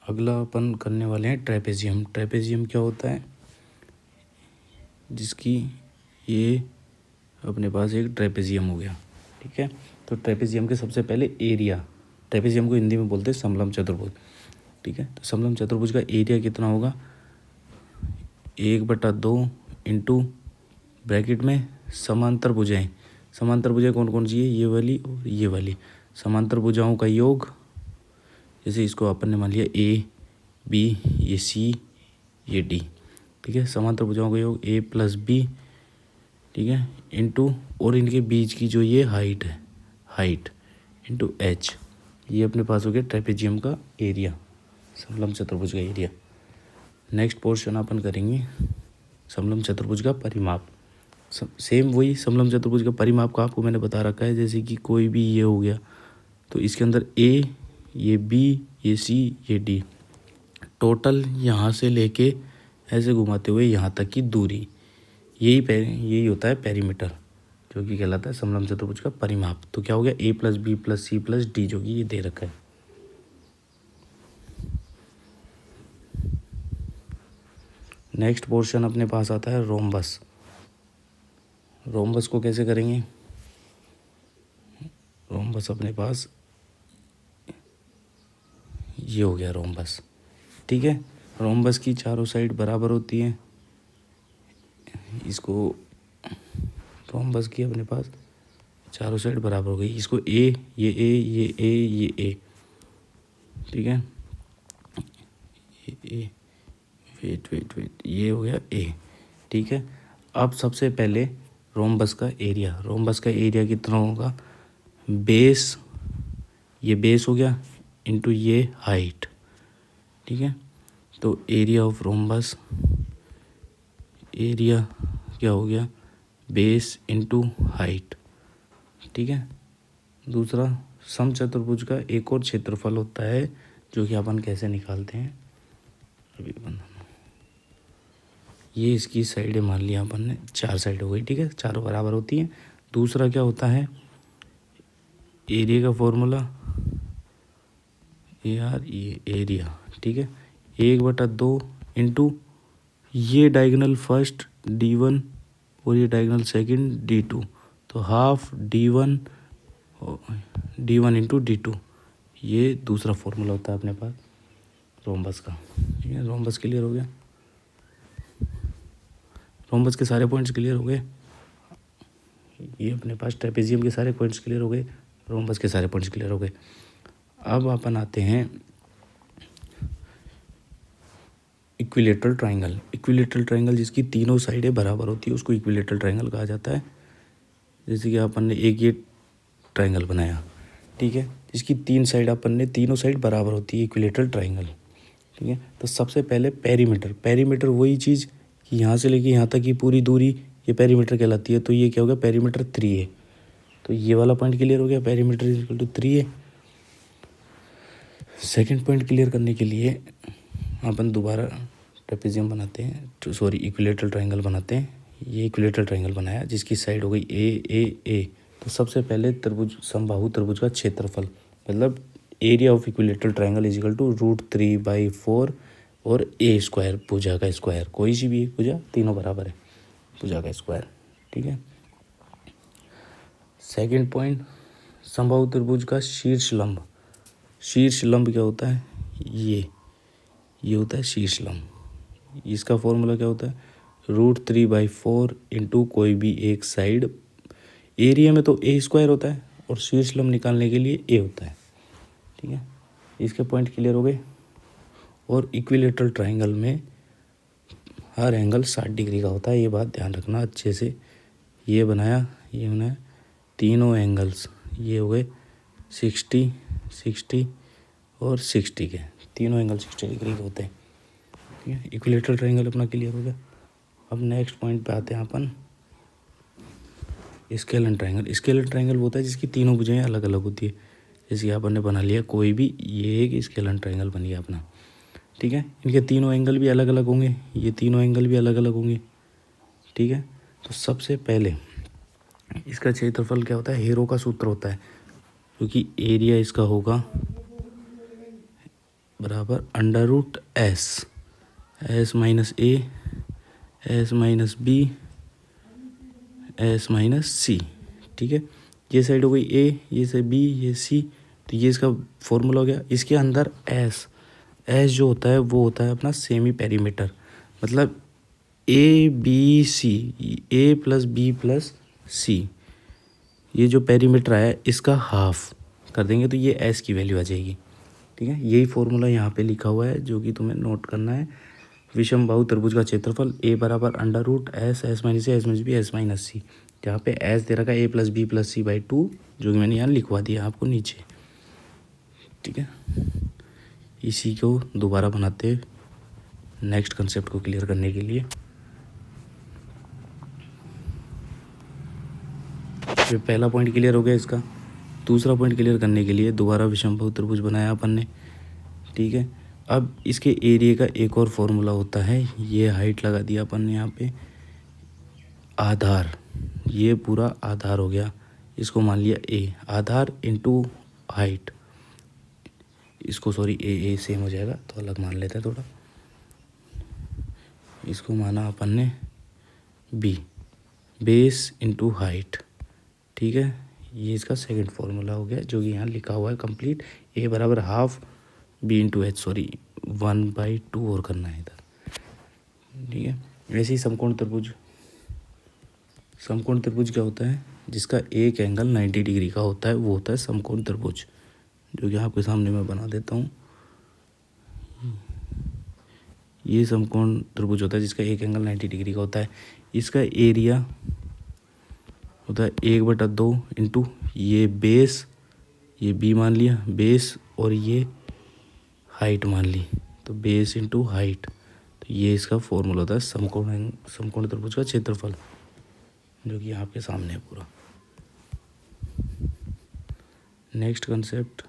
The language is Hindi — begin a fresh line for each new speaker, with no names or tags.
अगला अपन करने वाले हैं ट्रेपेजियम। ट्रेपेजियम क्या होता है, जिसकी ये अपने पास एक ट्रेपेजियम हो गया। ठीक है, तो ट्रेपेजियम के सबसे पहले एरिया, ट्रेपेजियम को हिंदी में बोलते हैं समलम चतुर्भुज। ठीक है, तो समलम चतुर्भुज का एरिया कितना होगा, 1/2 इंटू ब्रैकेट में समांतर भुजाएं। समांतर भुजाएं कौन कौन सी है, ये वाली और ये वाली। समांतर भुजाओं का योग, जैसे इसको अपन ने मान लिया ए बी, ये सी, ये डी। ठीक है, समांतर भुजाओं का योग ए प्लस बी, ठीक है, इंटू और इनके बीच की जो ये हाइट है, हाइट इंटू एच। ये अपने पास हो गया ट्रेपेजियम का एरिया, समलम चतुर्भुज का एरिया। नेक्स्ट पोर्शन अपन करेंगे समलम चतुर्भुज का परिमाप। सेम वही समलम चतुर्भुज का परिमाप का आपको मैंने बता रखा है। जैसे कि कोई भी ये हो गया तो इसके अंदर ए, ये बी, ये सी, ये डी, टोटल यहाँ से लेके ऐसे घुमाते हुए यहाँ तक की दूरी, यही होता है पेरीमीटर, जो कि कहलाता है समलम चतुर्भुज का परिमाप। तो क्या हो गया, A plus B plus C plus D, जो कि ये दे रखा है। नेक्स्ट पोर्शन अपने पास आता है रोम्बस। रोम्बस को कैसे करेंगे, रोम्बस अपने पास ये हो गया रोम्बस। ठीक है, रोम्बस की चारों साइड बराबर होती है। इसको रोम्बस की अपने पास चारों साइड बराबर हो गई। इसको ए, ये ए, ये ए, ये ए, ठीक है, ये ए, वेट, ये हो गया ए। ठीक है, अब सबसे पहले रोम्बस का एरिया, रोम्बस का एरिया कितना होगा, बेस, ये बेस हो गया इंटू ये हाइट। ठीक है, तो एरिया ऑफ रोम्बस, एरिया क्या हो गया, बेस इंटू हाइट। ठीक है, दूसरा समचतुर्भुज का एक और क्षेत्रफल होता है, जो कि अपन कैसे निकालते हैं, अभी ये इसकी साइडें मान लिया अपन ने, 4 साइड हो गई। ठीक है, चारों बराबर होती हैं। दूसरा क्या होता है, एरिया का फॉर्मूला ये एरिया। ठीक है, 1/2 इंटू ये डायगोनल फर्स्ट D1 और ये डायगोनल सेकंड D2, तो हाफ D1 इंटू D2, ये दूसरा फॉर्मूला होता है अपने पास रोम्बस का। ठीक है, रोम्बस क्लियर हो गया, रोम्बस के सारे पॉइंट्स क्लियर हो गए। ये अपने पास ट्रेपेजियम के सारे पॉइंट्स क्लियर हो गए, रोम्बस के सारे पॉइंट्स क्लियर हो गए। अब अपन आते हैं इक्विलेटरल ट्रायंगल। इक्विलेटरल ट्रायंगल जिसकी तीनों साइडें बराबर होती है, उसको इक्विलेटरल ट्रायंगल कहा जाता है। जैसे कि अपन ने एक ये ट्रायंगल बनाया, ठीक है, जिसकी तीनों साइड बराबर होती है, इक्विलेटरल ट्रायंगल। ठीक है, तो सबसे पहले पेरीमीटर वही चीज़ कि यहाँ से लेके यहाँ तक की पूरी दूरी, ये पेरीमीटर कहलाती है। तो ये क्या हो गया, पेरीमीटर 3 है। तो ये वाला पॉइंट क्लियर हो गया, पेरीमीटर इक्वल टू 3 है। सेकंड पॉइंट क्लियर करने के लिए अपन दोबारा ट्रेपेजियम बनाते हैं, इक्विलेटरल ट्रायंगल बनाते हैं। ये इक्विलेटरल ट्रायंगल बनाया जिसकी साइड हो गई ए। तो सबसे पहले समबाहु त्रिभुज का क्षेत्रफल, मतलब area of equilateral triangle is equal to √3/4 और ए स्क्वायर, भुजा का स्क्वायर, कोई सी भी एक भुजा, तीनों बराबर है, भुजा का स्क्वायर। ठीक है, सेकंड पॉइंट, समबाहु त्रिभुज का शीर्ष लंब। शीर्ष लंब क्या होता है, ये होता है शीर्ष लंब। इसका फॉर्मूला क्या होता है, √3/4 इंटू कोई भी एक साइड। एरिया में तो ए स्क्वायर होता है और शीर्ष लंब निकालने के लिए ए होता है। ठीक है, इसके पॉइंट क्लियर हो गए। और इक्विलेटरल ट्रायंगल में हर एंगल 60 डिग्री का होता है, ये बात ध्यान रखना अच्छे से। ये बनाया तीनों एंगल्स, ये हो गए 60 और 60 के, तीनों एंगल 60 डिग्री के होते हैं। ठीक है, इक्विलेटरल ट्रायंगल अपना क्लियर हो गया। अब नेक्स्ट पॉइंट पे आते हैं अपन, स्केलर ट्रायंगल। स्केलर ट्रायंगल वो होता है जिसकी तीनों भुजाएं अलग अलग होती है। जैसे अपन ने बना लिया कोई भी, ये एक स्केलर ट्रायंगल बन गया अपना। ठीक है, इनके तीनों एंगल भी अलग अलग होंगे, ये तीनों एंगल भी अलग अलग होंगे। ठीक है, तो सबसे पहले इसका क्षेत्रफल क्या होता है, हेरो का सूत्र होता है, क्योंकि एरिया इसका होगा बराबर under root S, S minus A, S minus B, S minus C. ठीक है, ये साइड हो गई ए, ये साइड बी, ये सी, तो ये इसका फॉर्मूला हो गया। इसके अंदर एस, एस जो होता है वो होता है अपना सेमी पेरीमीटर, मतलब A B C, A plus B plus C, ये जो पेरीमीटर है इसका हाफ कर देंगे तो ये एस की वैल्यू आ जाएगी। ठीक है, यही फॉर्मूला यहाँ पे लिखा हुआ है जो कि तुम्हें नोट करना है। विषमबाहु त्रिभुज का क्षेत्रफल ए बराबर under root S, S minus A, S minus B, S minus C. यहाँ पे एस दे रखा है A plus B plus C by 2, जो कि मैंने यहाँ लिखवा दिया आपको नीचे। ठीक है, इसी को दोबारा बनाते नेक्स्ट कंसेप्ट को क्लियर करने के लिए। फिर पहला पॉइंट क्लियर हो गया इसका। दूसरा पॉइंट क्लियर करने के लिए दोबारा विषमबाहु त्रिभुज बनाया अपन ने। ठीक है, अब इसके एरिया का एक और फॉर्मूला होता है, ये हाइट लगा दिया अपन ने यहाँ पे, आधार, ये पूरा आधार हो गया, इसको मान लिया ए, आधार इंटू हाइट, इसको सॉरी ए सेम हो जाएगा तो अलग मान लेते हैं थोड़ा, इसको माना अपन ने बी, बेस इंटू हाइट। ठीक है, ये इसका सेकंड फॉर्मूला हो गया जो कि यहाँ लिखा हुआ है कंप्लीट, ए बराबर half B into H, sorry 1/2 और करना है इधर। ठीक है, वैसे ही समकोण त्रिभुज, समकोण त्रिभुज क्या होता है, जिसका एक एंगल 90 डिग्री का होता है, वो होता है समकोण त्रिभुज, जो कि आपके सामने मैं बना देता हूँ। ये समकोण त्रिभुज होता है जिसका एक एंगल 90 डिग्री का होता है। इसका एरिया होता है 1/2 इंटू ये बेस, ये बी मान लिया बेस, और ये हाइट मान ली, तो बेस इंटू हाइट, तो ये इसका फॉर्मूला होता है समकोण त्रिभुज का क्षेत्रफल, जो कि आपके सामने है पूरा। Next concept,